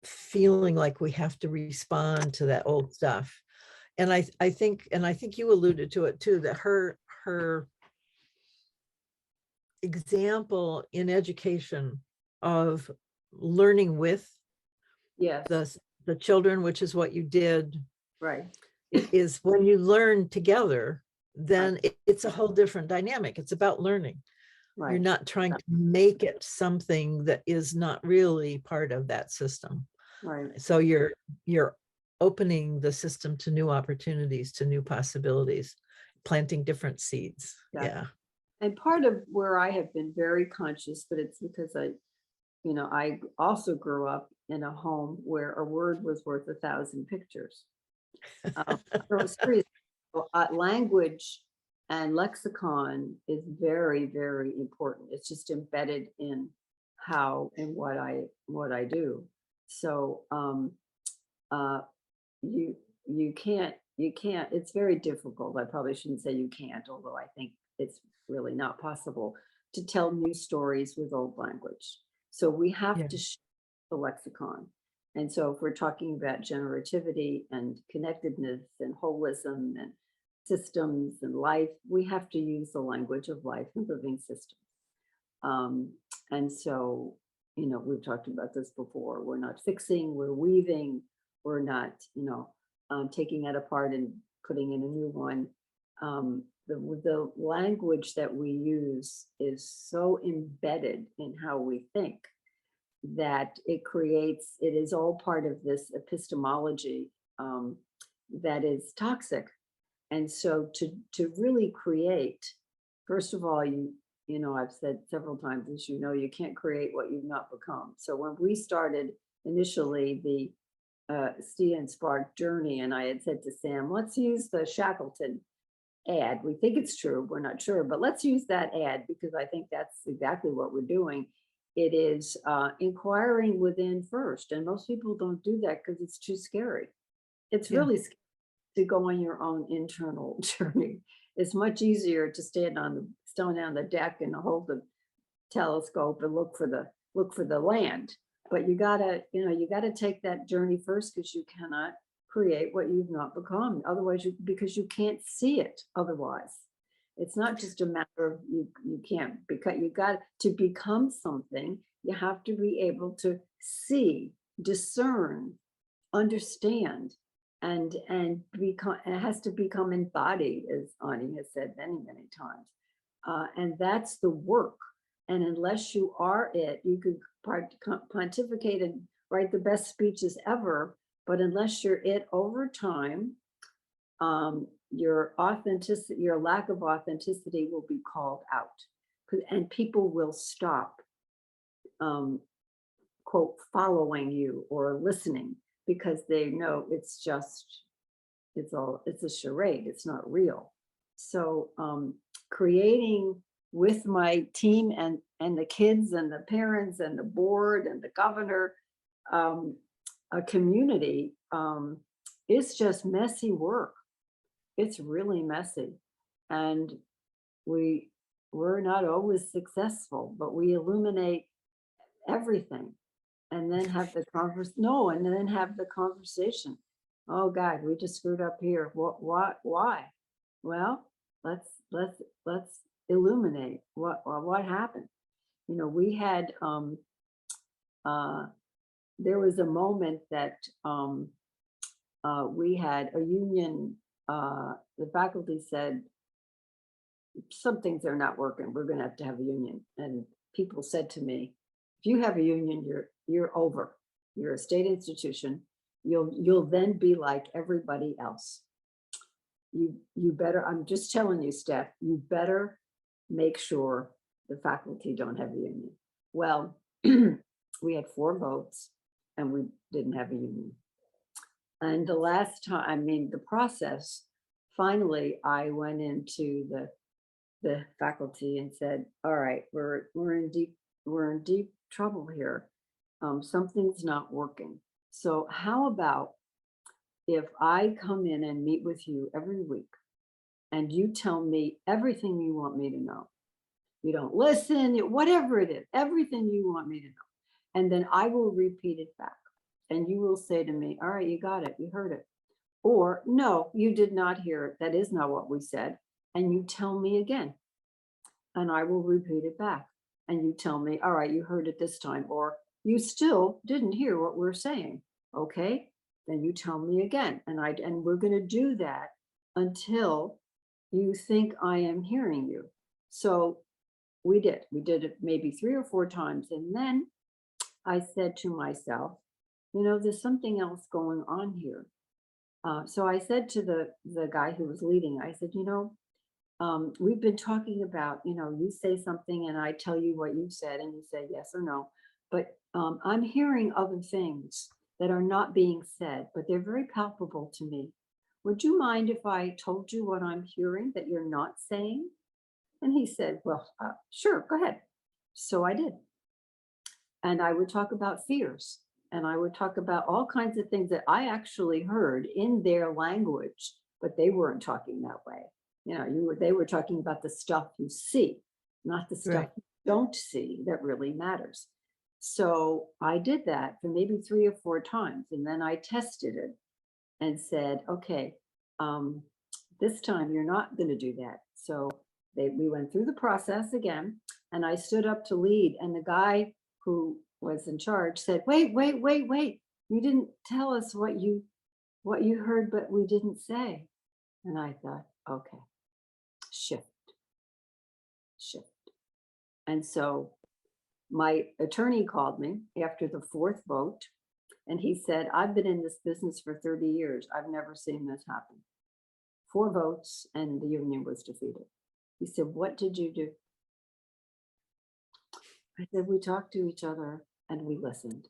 feeling like we have to respond to that old stuff. And I think you alluded to it too, that her example in education of learning with Yes, the children, which is what you did, right, is when you learn together, then right, it's a whole different dynamic. It's about learning. You're right. not trying to make it something that is not really part of that system. Right. So you're opening the system to new opportunities, to new possibilities, planting different seeds. Exactly. Yeah. And part of where I have been very conscious, but it's because I also grew up in a home where a word was worth 1,000 pictures. No, seriously, language and lexicon is very, very important. It's just embedded in how and what I do. So uh, you you can't. It's very difficult. I probably shouldn't say you can't, although I think it's really not possible to tell new stories with old language. So we have Yeah. to the lexicon. And so if we're talking about generativity and connectedness and holism and systems and life, we have to use the language of life and living systems. Um, and so, we've talked about this before. We're not fixing, we're weaving, we're not, taking it apart and putting in a new one. The language that we use is so embedded in how we think that it is all part of this epistemology that is toxic. And so to really create, first of all, I've said several times, as you can't create what you've not become. So when we started initially the Sea and Spark journey, and I had said to Sam, let's use the Shackleton ad. We think it's true, we're not sure, but let's use that ad because I think that's exactly what we're doing. It is inquiring within first, and most people don't do that because it's too scary. It's Yeah. really scary to go on your own internal journey. It's much easier to stand on the deck and hold the telescope and look for the land. But you gotta take that journey first because you cannot create what you've not become. Otherwise, because you can't see it otherwise. It's not just a matter of you can't, because you got to become something, you have to be able to see, discern, understand, and become, it has to become embodied, as Ani has said many, many times. And that's the work. And unless you are it, you could pontificate and write the best speeches ever, but unless you're it over time, your authenticity, your lack of authenticity will be called out, and people will stop, quote, following you or listening because they know it's a charade. It's not real. So creating with my team and the kids and the parents and the board and the governor, a community, it's just messy work. It's really messy, and we're not always successful, but we illuminate everything, and then have the conversation. Oh God, we just screwed up here. What? Why? Well, let's illuminate what happened. We had there was a moment that we had a union. The faculty said some things are not working. We're going to have a union. And people said to me, if you have a union, you're over. You're a state institution. You'll then be like everybody else. you better, I'm just telling you, Steph, you better make sure the faculty don't have a union. Well, we had 4 votes and we didn't have a union. And the last time, I mean, the process, finally, I went into the faculty and said, all right, we're in deep trouble here. Something's not working. So how about if I come in and meet with you every week and you tell me everything you want me to know? You don't listen, whatever it is, everything you want me to know. And then I will repeat it back. And you will say to me, all right, you got it, you heard it. Or no, you did not hear it. That is not what we said. And you tell me again. And I will repeat it back. And you tell me, all right, you heard it this time. Or you still didn't hear what we're saying. Okay, then you tell me again. And we're going to do that until you think I am hearing you. So we did it maybe 3 or 4 times. And then I said to myself, there's something else going on here. So I said to the guy who was leading, I said, we've been talking about, you say something and I tell you what you said and you say yes or no, but I'm hearing other things that are not being said, but they're very palpable to me. Would you mind if I told you what I'm hearing that you're not saying? And he said, well, sure, go ahead. So I did. And I would talk about fears. And I would talk about all kinds of things that I actually heard in their language, but they weren't talking that way. They were talking about the stuff you see, not the stuff you don't see that really matters. So I did that for maybe 3 or 4 times. And then I tested it and said, okay, this time you're not going to do that. So we went through the process again, and I stood up to lead. And the guy who was in charge said, wait, you didn't tell us what you heard, but we didn't say. And I thought, okay, shift. And so my attorney called me after the 4th vote, and he said, I've been in this business for 30 years. I've never seen this happen. 4 votes and the union was defeated. He said, what did you do? I said, we talked to each other and we listened.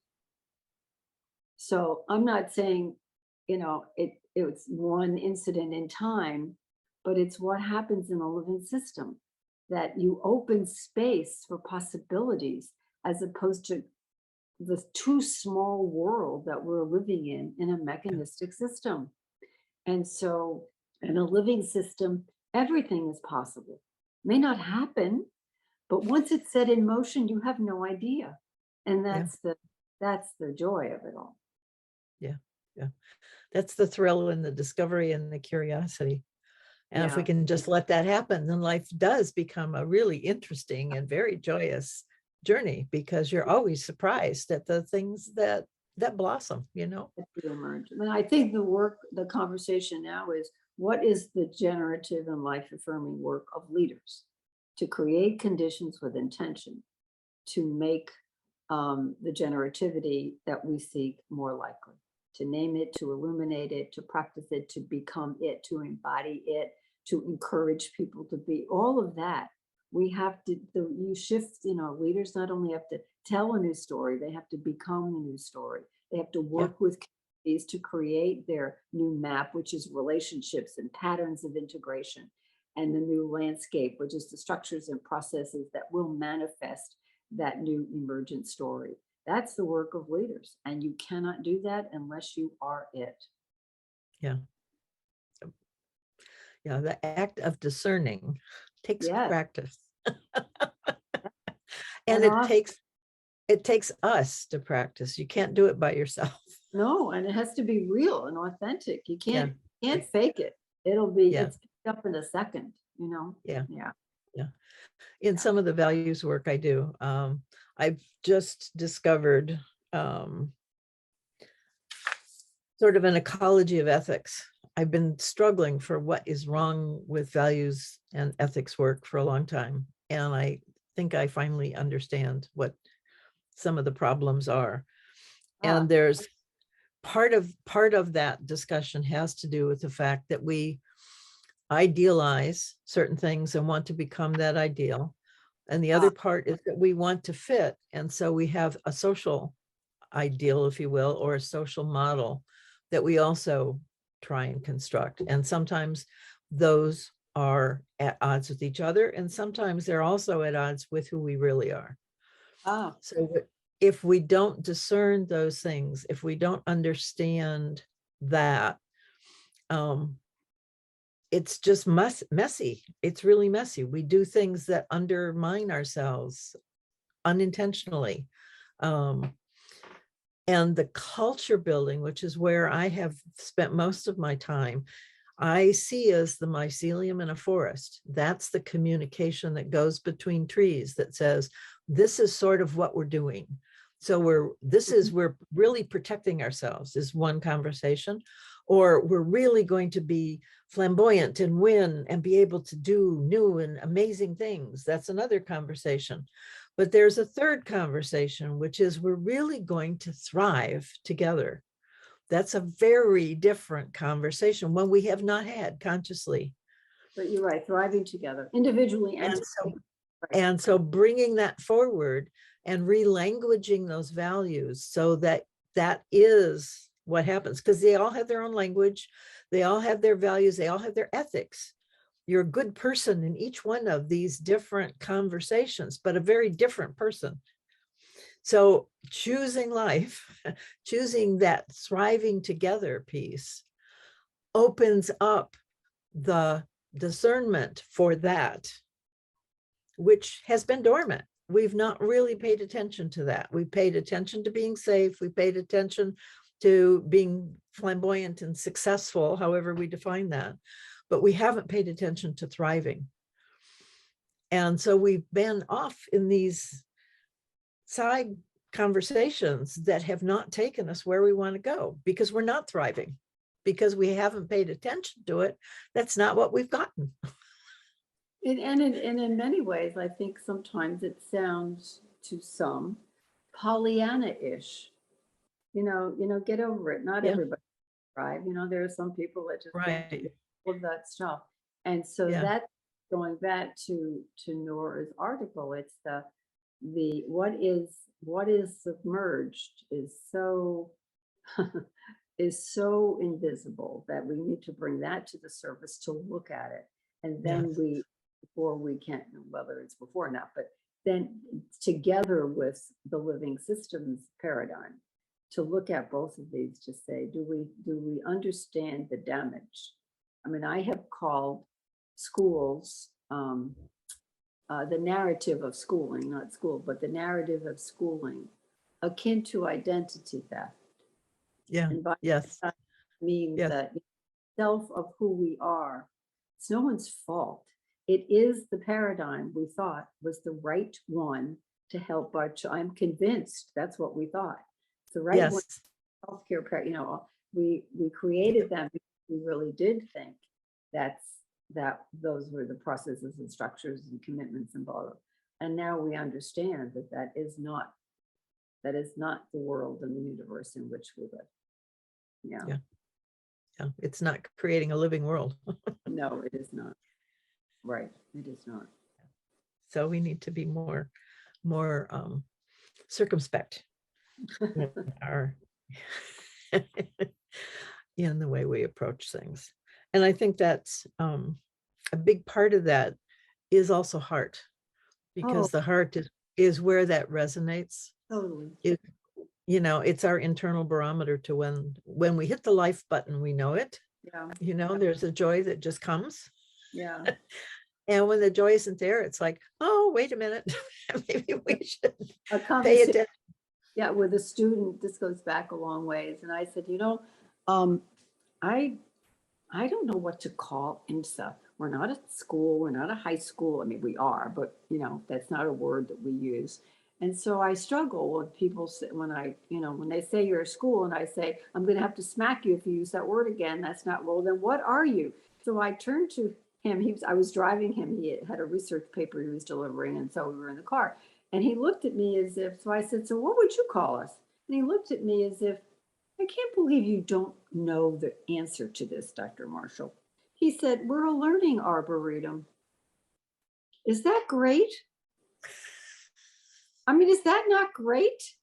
So I'm not saying, it was one incident in time, but it's what happens in a living system, that you open space for possibilities as opposed to the too small world that we're living in a mechanistic system. And so in a living system, everything is possible. May not happen, but once it's set in motion, you have no idea. And that's the joy of it all. Yeah. That's the thrill and the discovery and the curiosity. And if we can just let that happen, then life does become a really interesting and very joyous journey, because you're always surprised at the things that blossom, Emerge. And I think the conversation now is, what is the generative and life-affirming work of leaders to create conditions with intention to make the generativity that we seek more likely, to name it, to illuminate it, to practice it, to become it, to embody it, to encourage people to be all of that. We have to, you shift, leaders not only have to tell a new story, they have to become the new story. They have to work with communities to create their new map, which is relationships and patterns of integration, and the new landscape, which is the structures and processes that will manifest that new emergent story. That's the work of leaders. And you cannot do that unless you are it. Yeah. The act of discerning takes practice. And it takes us to practice. You can't do it by yourself. No, and it has to be real and authentic. You can't fake it. It'll be it's picked up in a second, Yeah. In some of the values work I do, I've just discovered sort of an ecology of ethics. I've been struggling for what is wrong with values and ethics work for a long time. And I think I finally understand what some of the problems are. And there's part of that discussion has to do with the fact that we idealize certain things and want to become that ideal. And the other part is that we want to fit. And so we have a social ideal, if you will, or a social model that we also try and construct. And sometimes those are at odds with each other. And sometimes they're also at odds with who we really are. So if we don't discern those things, if we don't understand that, it's just messy. It's really messy. We do things that undermine ourselves unintentionally. And the culture building, which is where I have spent most of my time, I see as the mycelium in a forest. That's the communication that goes between trees that says, this is sort of what we're doing. So we're really protecting ourselves is one conversation, or we're really going to be flamboyant and win and be able to do new and amazing things. That's another conversation. But there's a third conversation, which is we're really going to thrive together. That's a very different conversation, one we have not had consciously. But you're right, thriving together, individually and so bringing that forward and relanguaging those values so that that is what happens, because they all have their own language, they all have their values, they all have their ethics. You're a good person in each one of these different conversations, but a very different person. So choosing life, choosing that thriving together piece opens up the discernment for that, which has been dormant. We've not really paid attention to that. We paid attention to being safe. We paid attention to being flamboyant and successful, however we define that, but we haven't paid attention to thriving. And so we've been off in these side conversations that have not taken us where we want to go because we're not thriving, because we haven't paid attention to it. That's not what we've gotten. And in many ways, I think sometimes it sounds to some Pollyanna-ish. You know, get over it. Not everybody thrive. You know, there are some people that just don't do all of that stuff. And so that's going back to Nora's article. It's the what is submerged is so is so invisible that we need to bring that to the surface to look at it. And then before we can, whether it's before or not, but then together with the living systems paradigm, to look at both of these to say, do we understand the damage? I mean, I have called schools, the narrative of schooling, not school, but the narrative of schooling akin to identity theft. And by that means that self of who we are, it's no one's fault. It is the paradigm we thought was the right one to help our I'm convinced that's what we thought. It's the right one, healthcare, you know, we created them because we really did think that those were the processes and structures and commitments and blah, blah. And now we understand that that is not the world and the universe in which we live. Yeah. It's not creating a living world. No, it is not. Right. It is not. So we need to be more circumspect in the way we approach things. And I think that's a big part of that is also heart, because the heart is where that resonates. Totally. You know, it's our internal barometer to when we hit the life button, we know it. You know, there's a joy that just comes. And when the joy isn't there, it's like, oh, wait a minute, maybe we should pay attention. Yeah, with a student, this goes back a long ways. And I said, you know, I don't know what to call IMSA. We're not a school, we're not a high school. I mean, we are, but you know, that's not a word that we use. And so I struggle when people say, when they say you're a school and I say, I'm going to have to smack you if you use that word again. That's not, well, then what are you? So I turned to him. I was driving him. He had a research paper he was delivering. And so we were in the car and he looked at me as if, so I said, so what would you call us? And he looked at me as if, I can't believe you don't know the answer to this, Dr. Marshall. He said, we're a learning arboretum. Is that great? I mean, is that not great?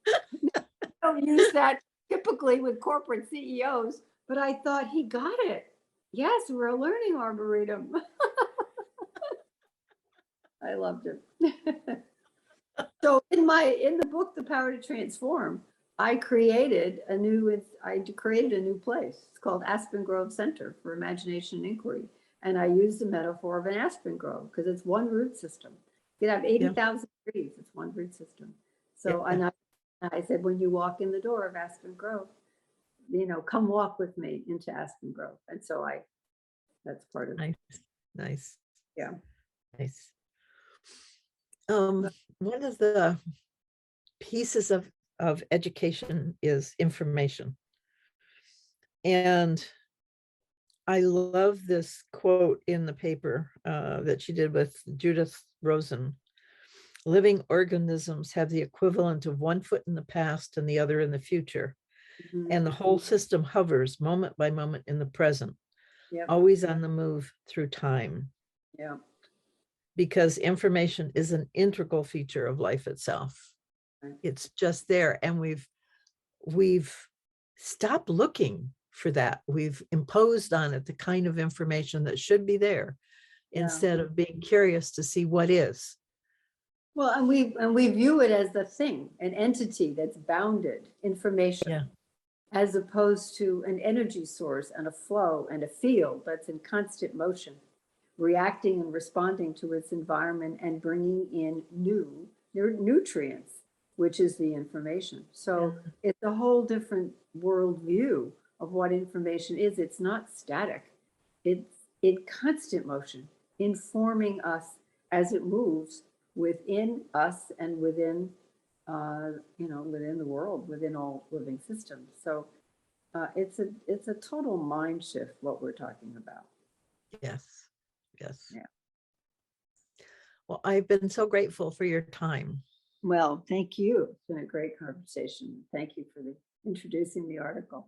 I don't use that typically with corporate CEOs, but I thought he got it. Yes, we're a learning arboretum. I loved it. So in the book, The Power to Transform, I created a new place. It's called Aspen Grove Center for Imagination and Inquiry. And I used the metaphor of an aspen grove because it's one root system. You have 80,000 trees, it's one root system. So, and I said, when you walk in the door of Aspen Grove, come walk with me into Aspen Grove. And so that's part of it. Nice. Yeah. Nice. One of the pieces of education is information. And I love this quote in the paper that she did with Judith Rosen. Living organisms have the equivalent of one foot in the past and the other in the future. Mm-hmm. And the whole system hovers moment by moment in the present, always on the move through time. Yeah. Because information is an integral feature of life itself. Right. It's just there. And we've stopped looking for that. We've imposed on it the kind of information that should be there instead of being curious to see what is. Well, and we view it as the thing, an entity that's bounded information, as opposed to an energy source and a flow and a field that's in constant motion, reacting and responding to its environment and bringing in new nutrients, which is the information. So it's a whole different worldview of what information is. It's not static. It's in constant motion, informing us as it moves within us and within, within the world, within all living systems. So it's a total mind shift what we're talking about. Yes. Yes. Yeah. Well, I've been so grateful for your time. Well, thank you. It's been a great conversation. Thank you for introducing the article.